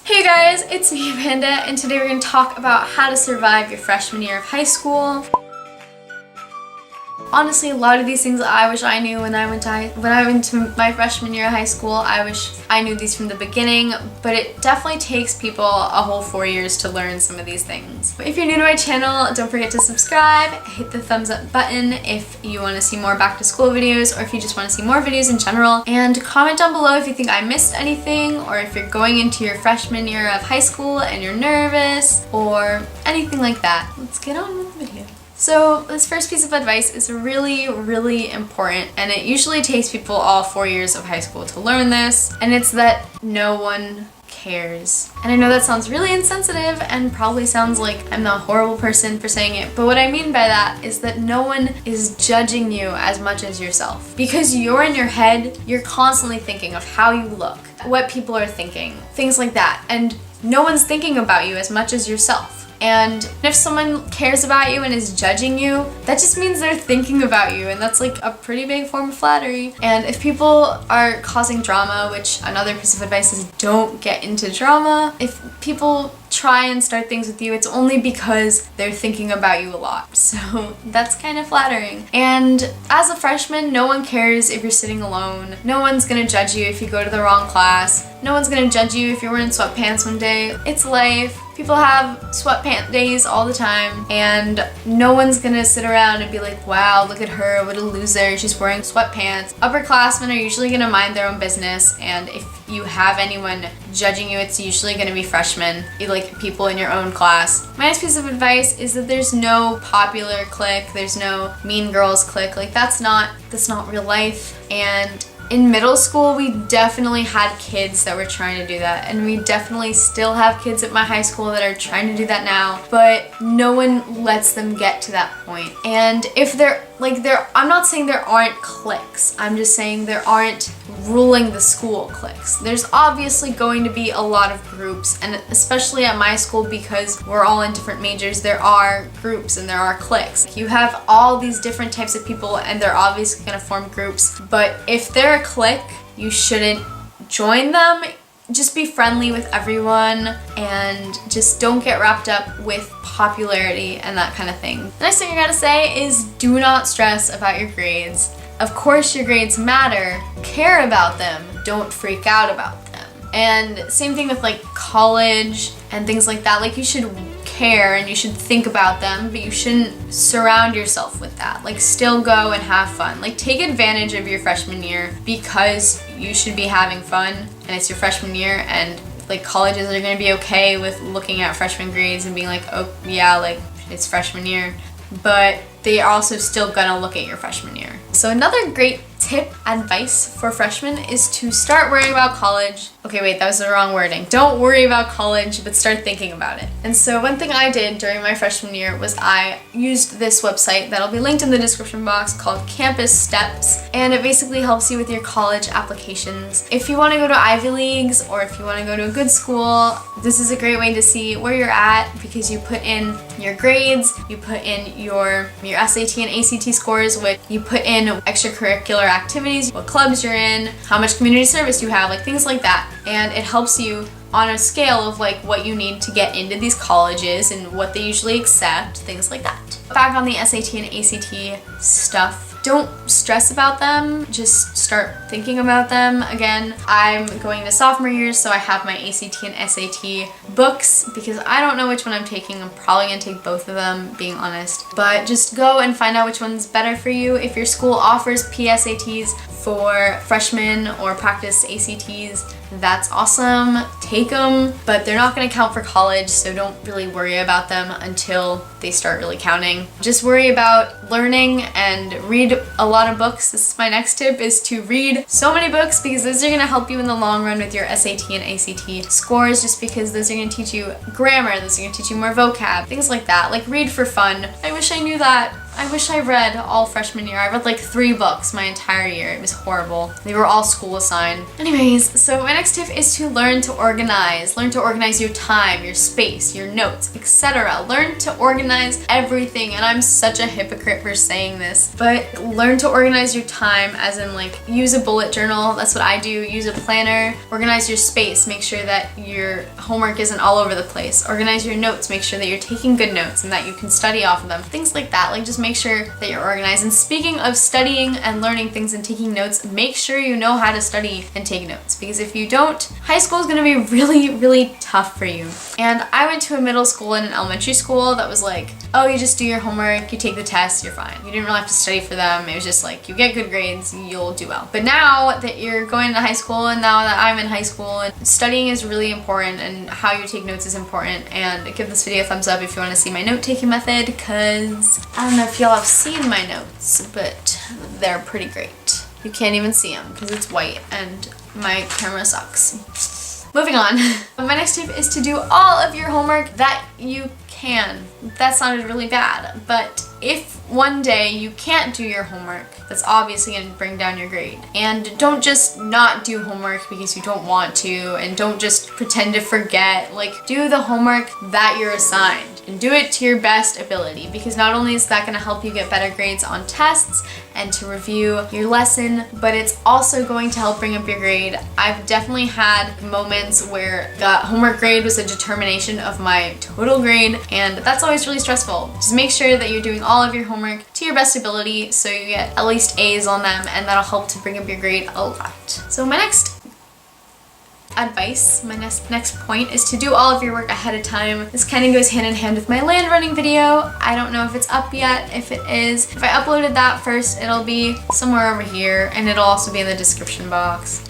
Hey guys, it's me Amanda, and today we're going to talk about how to survive your freshman year of high school. Honestly, a lot of these things I wish I knew when I went to my freshman year of high school. I wish I knew these from the beginning, but it definitely takes people a whole 4 years to learn some of these things. But if you're new to my channel, don't forget to subscribe, hit the thumbs up button if you want to see more back to school videos, or if you just want to see more videos in general, and comment down below if you think I missed anything, or if you're going into your freshman year of high school and you're nervous, or anything like that. Let's get on with the video. So this first piece of advice is really important, and it usually takes people all 4 years of high school to learn this, and it's that no one cares. And I know that sounds really insensitive and probably sounds like I'm the horrible person for saying it, but what I mean by that is that no one is judging you as much as yourself. Because you're in your head, you're constantly thinking of how you look, what people are thinking, things like that, and no one's thinking about you as much as yourself. And if someone cares about you and is judging you, that just means they're thinking about you, and that's like a pretty big form of flattery. And if people are causing drama, which another piece of advice is don't get into drama, if people try and start things with you, it's only because they're thinking about you a lot. So that's kind of flattering. And as a freshman, no one cares if you're sitting alone. No one's gonna judge you if you go to the wrong class. No one's gonna judge you if you're wearing sweatpants one day. It's life. People have sweatpant days all the time, and no one's gonna sit around and be like, wow, look at her, what a loser, she's wearing sweatpants. Upperclassmen are usually gonna mind their own business, and if you have anyone judging you, it's usually gonna be freshmen, like people in your own class. My next piece of advice is that there's no popular clique, there's no mean girls clique. Like that's not real life. And in middle school, we definitely had kids that were trying to do that, and we definitely still have kids at my high school that are trying to do that now, but no one lets them get to that point. And if I'm not saying there aren't cliques, I'm just saying there aren't ruling the school cliques. There's obviously going to be a lot of groups, and especially at my school, because we're all in different majors, there are groups and there are cliques. You have all these different types of people, and they're obviously going to form groups, but if they're a clique, you shouldn't join them. Just be friendly with everyone and just don't get wrapped up with popularity and that kind of thing. The next thing I gotta say is do not stress about your grades. Of course your grades matter, care about them, don't freak out about them. And same thing with like college and things like that. Like you should care and you should think about them, but you shouldn't surround yourself with that. Like still go and have fun. Like take advantage of your freshman year, because you should be having fun and it's your freshman year, and like colleges are going to be okay with looking at freshman grades and being like, oh yeah, like it's freshman year, but they are also still gonna look at your freshman year. So another great tip, advice for freshmen is to start worrying about college. Okay, wait, that was the wrong wording. Don't worry about college, but start thinking about it. And so one thing I did during my freshman year was I used this website that'll be linked in the description box called Campus Steps, and it basically helps you with your college applications. If you want to go to Ivy Leagues, or if you want to go to a good school, this is a great way to see where you're at, because you put in your grades, you put in your SAT and ACT scores, which you put in extracurricular activities, what clubs you're in, how much community service you have, like things like that. And it helps you on a scale of like what you need to get into these colleges and what they usually accept, things like that. Back on the SAT and ACT stuff, don't stress about them, just start thinking about them. Again, I'm going to sophomore year, so I have my ACT and SAT books because I don't know which one I'm taking. I'm probably gonna take both of them, being honest. But just go and find out which one's better for you. If your school offers PSATs for freshmen or practice ACTs, that's awesome, take them, but they're not gonna count for college, so don't really worry about them until they start really counting. Just worry about learning and read a lot of books. This is my next tip, is to read so many books, because those are gonna help you in the long run with your SAT and ACT scores, just because those are gonna teach you grammar, those are gonna teach you more vocab, things like that. Like read for fun. I wish I knew that I wish I read all freshman year. I read like 3 books my entire year. It was horrible. They were all school assigned. Anyways, so my next tip is to learn to organize. Learn to organize your time, your space, your notes, etc. Learn to organize everything. And I'm such a hypocrite for saying this, but learn to organize your time as in like use a bullet journal. That's what I do. Use a planner. Organize your space. Make sure that your homework isn't all over the place. Organize your notes. Make sure that you're taking good notes and that you can study off of them. Things like that. Like just make sure that you're organized. And speaking of studying and learning things and taking notes, make sure you know how to study and take notes, because if you don't, high school is going to be really, really tough for you. And I went to a middle school and an elementary school that was like, oh, you just do your homework, you take the tests, you're fine. You didn't really have to study for them. It was just like, you get good grades, you'll do well. But now that you're going to high school, and now that I'm in high school, and studying is really important, and how you take notes is important. And give this video a thumbs up if you want to see my note-taking method, because I don't know if y'all have seen my notes, but they're pretty great. You can't even see them because it's white and my camera sucks. Moving on. My next tip is to do all of your homework that you can. That sounded really bad, but if one day you can't do your homework, that's obviously going to bring down your grade. And don't just not do homework because you don't want to, and don't just pretend to forget. Like, do the homework that you're assigned and do it to your best ability, because not only is that going to help you get better grades on tests and to review your lesson, but it's also going to help bring up your grade. I've definitely had moments where the homework grade was a determination of my total grade, and that's always really stressful. Just make sure that you're doing all of your homework to your best ability so you get at least A's on them, and that'll help to bring up your grade a lot. So my next advice, my next point is to do all of your work ahead of time. This kind of goes hand in hand with my land running video. I don't know if it's up yet. If it is, if I uploaded that first, it'll be somewhere over here, and it'll also be in the description box.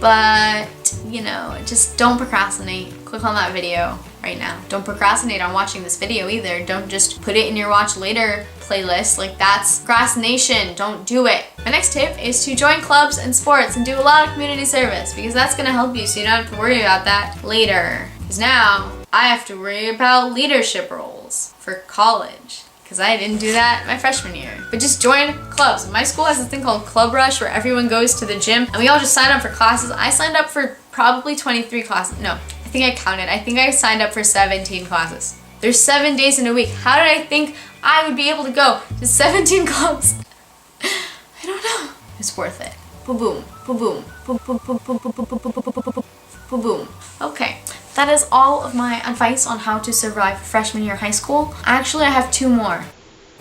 But, you know, just don't procrastinate. Click on that video right now. Don't procrastinate on watching this video either. Don't just put it in your watch later playlist. Like, that's procrastination. Don't do it. My next tip is to join clubs and sports and do a lot of community service, because that's going to help you so you don't have to worry about that later. Because now I have to worry about leadership roles for college, because I didn't do that my freshman year. But just join clubs. My school has this thing called Club Rush where everyone goes to the gym and we all just sign up for classes. I signed up for probably 23 classes. No, I think I counted. I think I signed up for 17 classes. There's 7 days in a week. How did I think I would be able to go to 17 clubs? I don't know. It's worth it. Boom, boom, boom, boom, boom, boom, boom, boom, boom, boom, boom, boom, boom. Okay, that is all of my advice on how to survive freshman year of high school. Actually, I have 2 more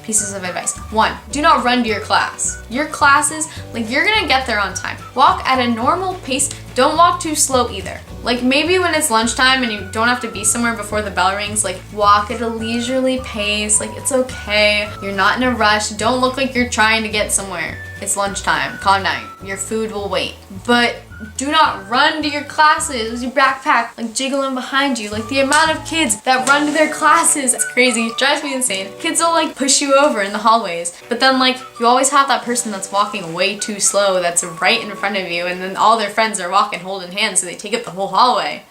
pieces of advice. 1, do not run to your class. Your classes, like, you're gonna get there on time. Walk at a normal pace. Don't walk too slow either. Like, maybe when it's lunchtime and you don't have to be somewhere before the bell rings, like, walk at a leisurely pace. Like, it's okay. You're not in a rush. Don't look like you're trying to get somewhere. It's lunchtime. Calm down. Your food will wait. But do not run to your classes with your backpack, like, jiggling behind you. Like, the amount of kids that run to their classes, it's crazy. It drives me insane. Kids will, like, push you over in the hallways. But then, like, you always have that person that's walking way too slow that's right in front of you, and then all their friends are walking holding hands, so they take up the whole hallway.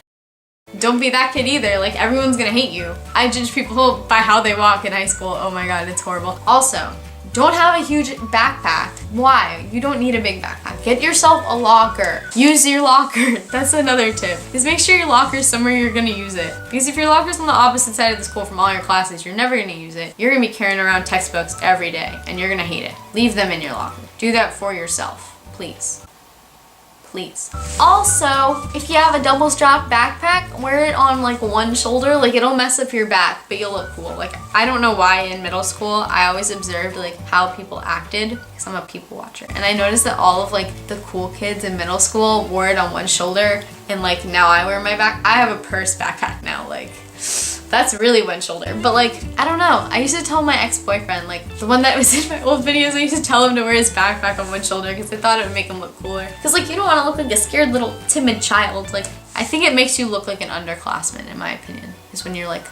Don't be that kid either. Like, everyone's gonna hate you. I judge people by how they walk in high school. Oh my god, it's horrible. Also, don't have a huge backpack. Why? You don't need a big backpack. Get yourself a locker. Use your locker. That's another tip. Just make sure your locker is somewhere you're gonna use it. Because if your locker's on the opposite side of the school from all your classes, you're never gonna use it. You're gonna be carrying around textbooks every day, and you're gonna hate it. Leave them in your locker. Do that for yourself, please. Please. Also, if you have a double strap backpack, wear it on like one shoulder. Like, it'll mess up your back, but you'll look cool. Like, I don't know why in middle school I always observed like how people acted, because I'm a people watcher, and I noticed that all of like the cool kids in middle school wore it on one shoulder, and like now I wear my I have a purse backpack now. Like, that's really one shoulder. But like, I don't know. I used to tell my ex-boyfriend, like the one that was in my old videos, I used to tell him to wear his backpack on one shoulder because I thought it would make him look cooler. Because like, you don't want to look like a scared little timid child. Like, I think it makes you look like an underclassman, in my opinion. Is when you're like,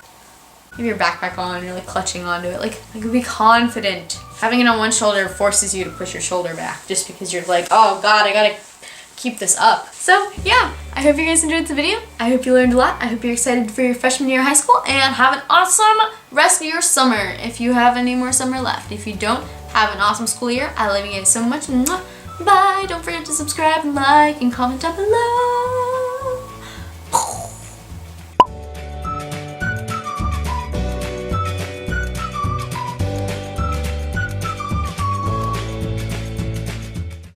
you have your backpack on, you're like clutching onto it. Like be confident. Having it on one shoulder forces you to push your shoulder back just because you're like, oh god, I gotta keep this up. So yeah, I hope you guys enjoyed the video. I hope you learned a lot. I hope you're excited for your freshman year of high school, and have an awesome rest of your summer if you have any more summer left. If you don't, have an awesome school year. I love you guys so much. Mwah. Bye. Don't forget to subscribe and like and comment down below.